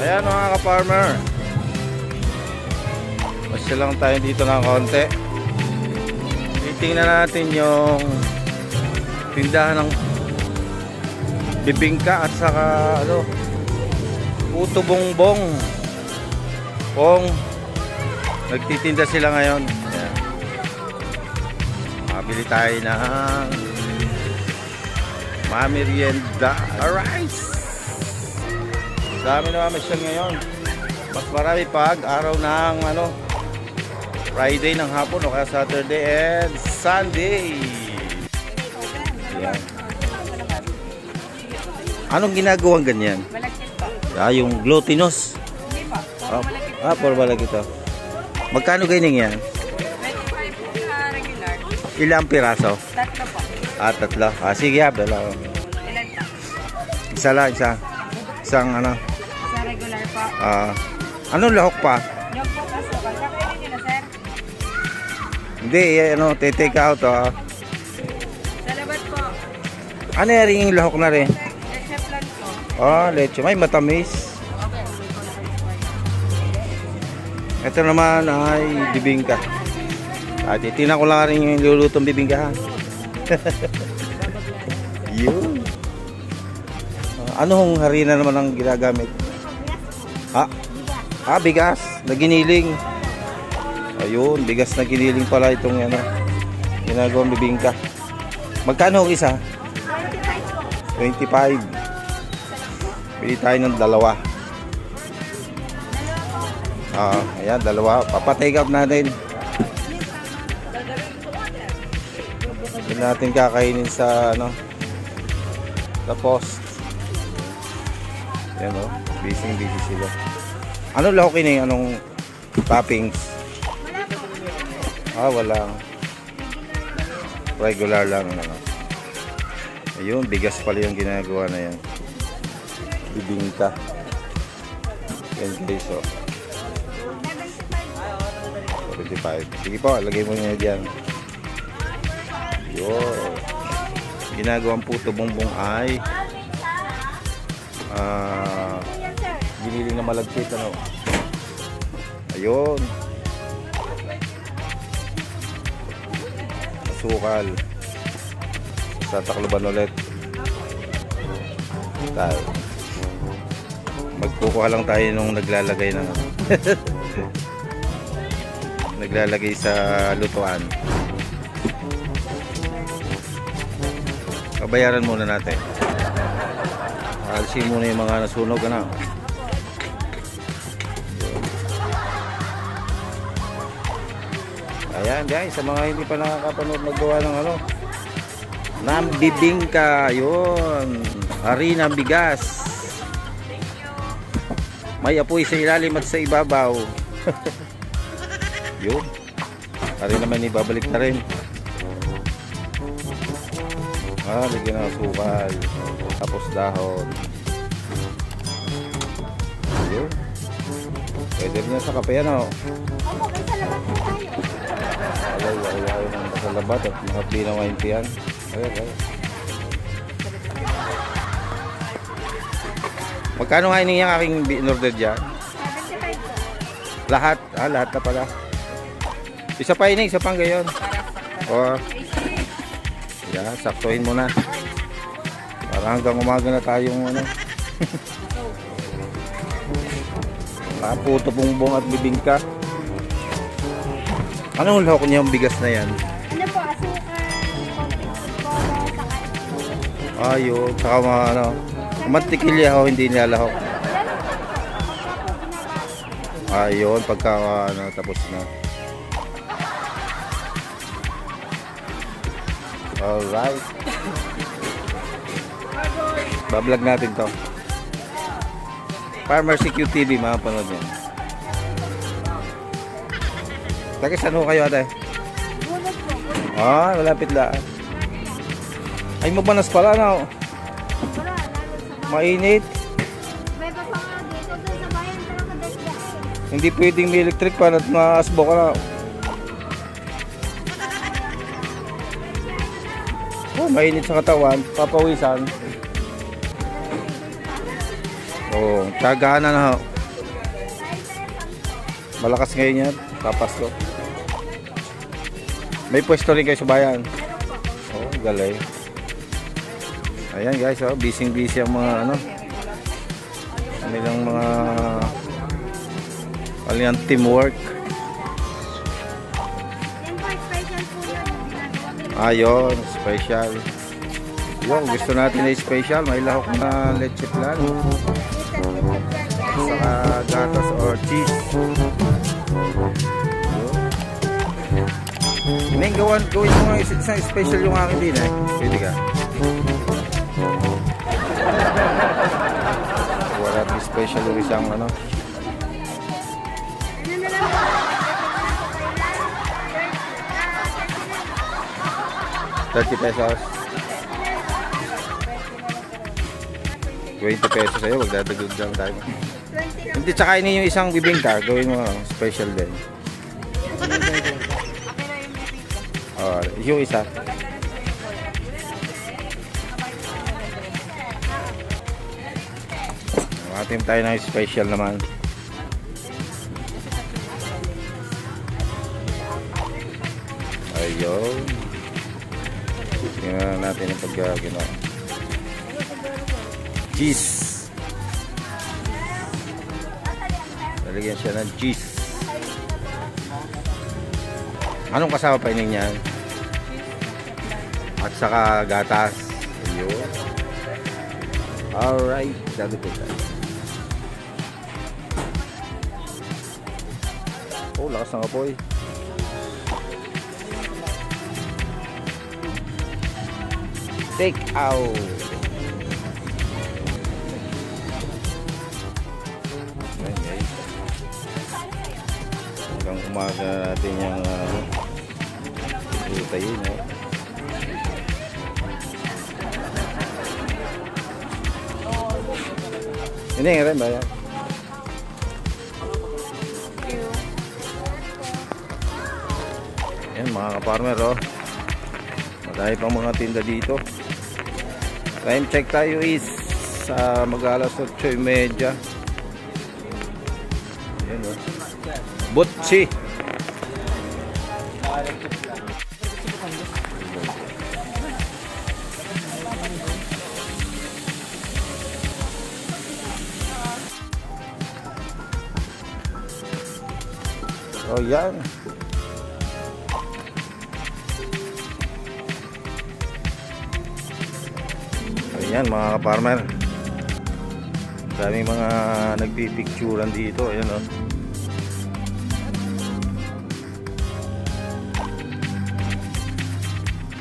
Ayan mga ka-farmer, masya lang tayo dito ng konti. Titingnan natin yung tindahan ng bibingka at saka puto bongbong. Nagtitinda sila ngayon. Ayan. Mabili tayo ng mamerienda rice. Dami na masyal ngayon. Mas marami pag araw ng Friday ng hapon o kaya Saturday and Sunday. Ayan. Anong ginagawang ganyan? Yung glutinous. Por balag ito. Magkano ganyan yan? 25 regular. Ilang piraso? 3 po. Tatlo. Sige, dalawa. Ilan pa? Isa lang, isang Sa regular po. Anong lahok pa? Yung po kaso. Kakainin nyo na, sir? Hindi, take out. Sa labat po. Ano yung lahok na rin? Leche plan po. Leche. May matamis. Ito naman ay bibingka. Titignan ko lang rin yung lulutong bibingka, ha? Yun. Anong harina naman ang ginagamit? Bigas na giniling. Ayun, bigas na giniling pala itong ginagawang bibingka. Magkano isa? 25. Bili tayo ng dalawa. Ayan, dalawa. Papatake out natin. Hindi natin kakainin sa sa post. Ayan busy sila. Anong lahok ini? Anong toppings? Wala. Regular lang. Ayun, bigas pala yung ginagawa na yan. Bibingka. Yan guys, 25. Sige po, lagay mo nyo dyan. Yun. Ginagawang puto bongbong ay giniling na malagkit. Ayun. Asukal. Tatakloban ulit. Tayo. Magkukuha lang tayo nung naglalagay ng naglalagay sa lutuan. Kabayaran muna natin. Alisin muna yung mga nasunog Ayan guys, sa mga hindi pa nakakapanood maggawa ng bibingka. Yun, harina bigas, may apoy sa ilalim at sa ibabaw. Yun, hari naman ibabalik na rin. Lagyan ng asukal, tapos dahon. Yun, pwede rin sa kape ayaw ng masalabat at mga pinawine yan. Magkano nga yung aking in-order dyan? 75. Lahat? Lahat na pala. Isa pa isa pang gayon. Yan, saktuhin mo na. Para hanggang umaga na tayong puto bongbong at bibingka. Anong lahok niya yung bigas na yan? Po, asukal. Yun. Saka mantikilya hindi nilalahok. Yun, pagka tapos na. Alright. Bablog natin to. Farmer CQ TV, mapanood yan. Taki, saan ho kayo ate? Malapit lang. Ay, mabanas pala mainit. Hindi pwedeng may electric pan at maasbo ka mainit sa katawan, papawisan. Tagana Malakas ngayon yan. Papasko. May pwesto rin kayo sa bayan. Oh, galing. Ayan guys, oh, busy ang mga ano. Kanilang mga kanilang teamwork. Ayun, special. Yung gusto natin ay special, may lahok na leche flan. Saka gatas or cheese. Gawin mo nga isang special yung akin din eh. Pwede ka. Wala natin special yung isang ano. 30 pesos. 20 pesos sa'yo, magdadagdag lang tayo. Hindi, tsaka ini yung isang bibingka, gawin mo special din. Yung isa. Atim tayo ng special naman. Ayun. Tingnan natin yung pagkaginawa. Cheese. Lalagyan siya ng cheese. Anong kasama pa ini niyan? At saka gatas. Ayun. Alright. Dadagdag tayo. Oh, lakas ng apoy. Take out. Ayan guys. Hanggang umaga natin yung tayo, no? Ini nga rin ba yan? Yan mga ka-farmer, oh. Madami pang mga tinda dito. Time check tayo is sa mag-alas 8:30. Ayan, oh. Butchi. Oh, yan. Ayan mga ka-farmer, daming mga nagpipicturan dito. Ayan, oh.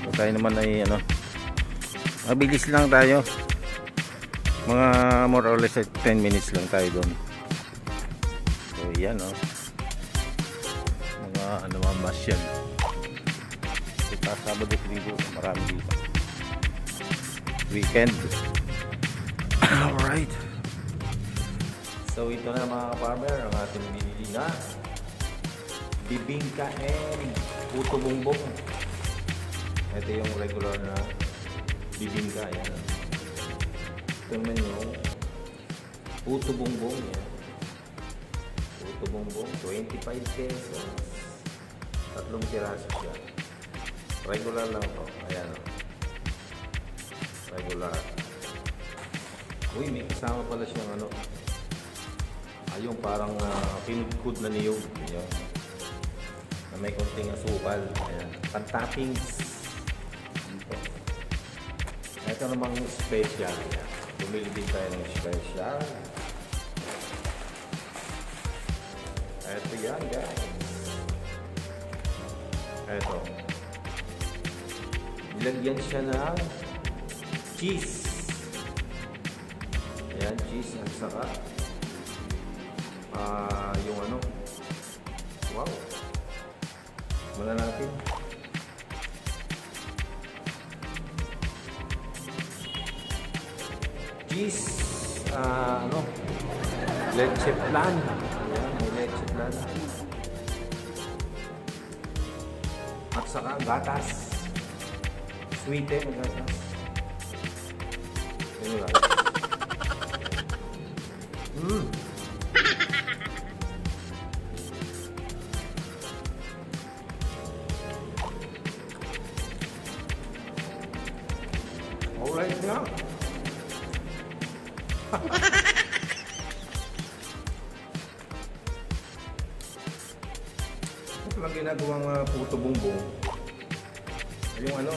So, tayo naman ay ano, mabilis lang tayo, mga more or less 10 minutes lang tayo doon. So ayan, oh. Mga ano, mga masyan. Ito Sabado, Linggo, marami dito. Weekend. Alright. So ito na mga ka-farmer, ang ating binili na bibingka and puto bumbong. Ito yung regular na bibingka. Yan. Ito naman yung puto bumbong. Yan. Puto bumbong, 25 pesos. 3 piraso siya. Regular lang to. Ayan, o. Regular. Uy, may kasama pala siyang ano, yung parang pinudkud na niyog. Ayan. Na may konting asukal. Ayan. Pan-toppings. Ito namang special. Ayan. Bumili din tayo ng special. Ito yan, guys. Ito. Nilagyan siya ng cheese. Ayan, cheese at saka yung ano, wow, wala natin cheese, ano, leche flan. Ayan, may leche flan at saka gatas, sweet na gatas. Ano lang. Right nga. Ito lang ginagawang puto bumbong. Yung ano,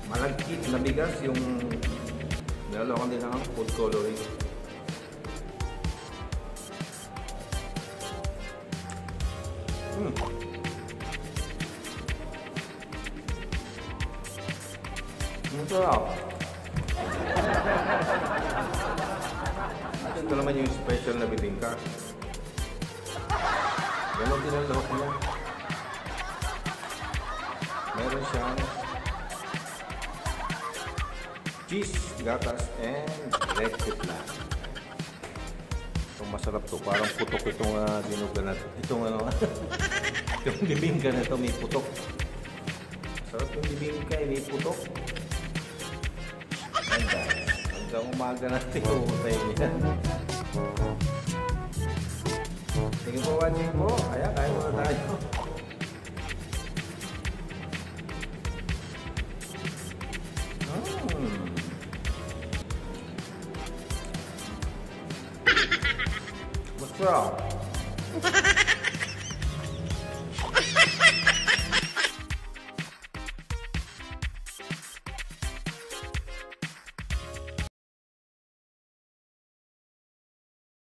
malagkit na bigas, yung nilalakan din ng food coloring. Masarap. At ito naman yung special na bibingka. Ganon din ang lahok niya. Meron siyang cheese, gatas, and red flan. Itong masarap to. Parang putok itong dinugan natin. Itong ano, itong bibingka na ito may putok. Masarap yung bibingka, may putok. Ayan guys, hanggang umaga natin umutay niya. Thank you for watching po. Ayan, kain muna tayo. Masarap.